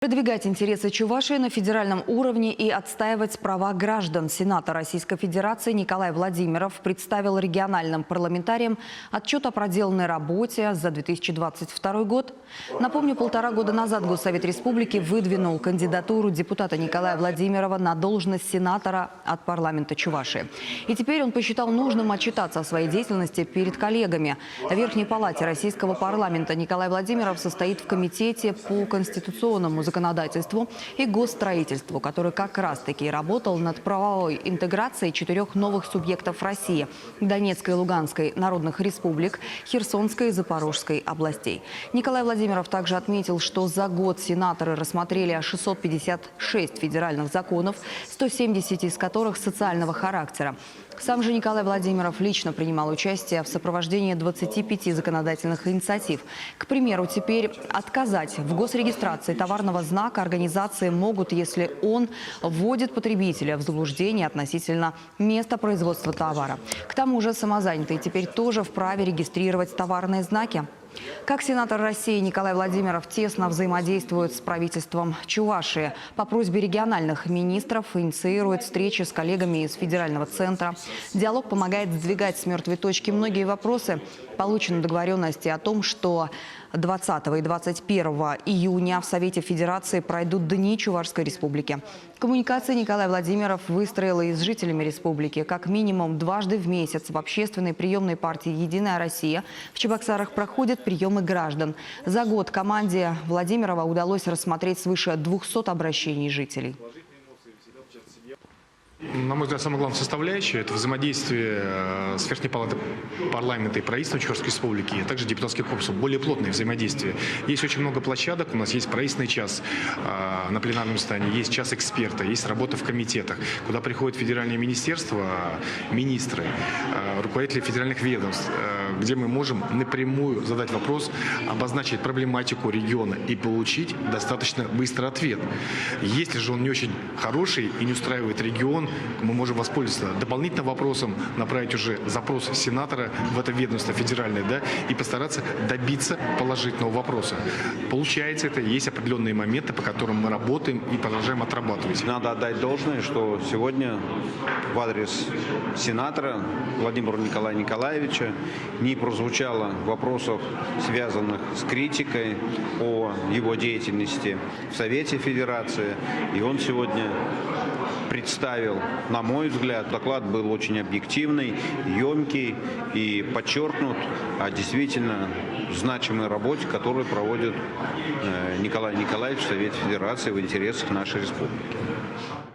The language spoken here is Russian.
Продвигать интересы Чувашии на федеральном уровне и отстаивать права граждан. Сенатор Российской Федерации Николай Владимиров представил региональным парламентариям отчет о проделанной работе за 2022 год. Напомню, 1,5 года назад Госсовет Республики выдвинул кандидатуру депутата Николая Владимирова на должность сенатора от парламента Чувашии. И теперь он посчитал нужным отчитаться о своей деятельности перед коллегами. В Верхней палате Российского парламента Николай Владимиров состоит в комитете по конституционному законодательству и госстроительству, который как раз-таки работал над правовой интеграцией 4 новых субъектов России – Донецкой и Луганской народных республик, Херсонской и Запорожской областей. Николай Владимиров также отметил, что за год сенаторы рассмотрели 656 федеральных законов, 170 из которых социального характера. Сам же Николай Владимиров лично принимал участие в сопровождении 25 законодательных инициатив. К примеру, теперь отказать в госрегистрации товарного знака организации могут, если он вводит потребителя в заблуждение относительно места производства товара. К тому же самозанятые теперь тоже вправе регистрировать товарные знаки. Как сенатор России Николай Владимиров тесно взаимодействует с правительством Чувашии. По просьбе региональных министров инициирует встречи с коллегами из федерального центра. Диалог помогает сдвигать с мертвой точки многие вопросы. Получены договоренности о том, что 20 и 21 июня в Совете Федерации пройдут Дни Чувашской Республики. Коммуникации Николай Владимиров выстроил и с жителями республики. Как минимум дважды в месяц в общественной приемной партии «Единая Россия» в Чебоксарах проходят приемы граждан. За год команде Владимирова удалось рассмотреть свыше 200 обращений жителей. На мой взгляд, самая главная составляющая – это взаимодействие с Верхней палатой парламента и правительством Чувашской Республики, а также депутатским корпусом. Более плотное взаимодействие. Есть очень много площадок. У нас есть правительственный час на пленарном заседании, есть час эксперта, есть работа в комитетах, куда приходят федеральные министерства, министры, руководители федеральных ведомств, где мы можем напрямую задать вопрос, обозначить проблематику региона и получить достаточно быстрый ответ. Если же он не очень хороший и не устраивает регион, мы можем воспользоваться дополнительным вопросом, направить уже запрос сенатора в это ведомство федеральное, и постараться добиться положительного вопроса. Получается это, есть определенные моменты, по которым мы работаем и продолжаем отрабатывать. Надо отдать должное, что сегодня в адрес сенатора Владимира Николая Николаевича не прозвучало вопросов, связанных с критикой о его деятельности в Совете Федерации. И он сегодня представил, на мой взгляд, доклад был очень объективный, емкий и подчеркнут о действительно значимой работе, которую проводит Николай Николаевич в Совете Федерации в интересах нашей республики.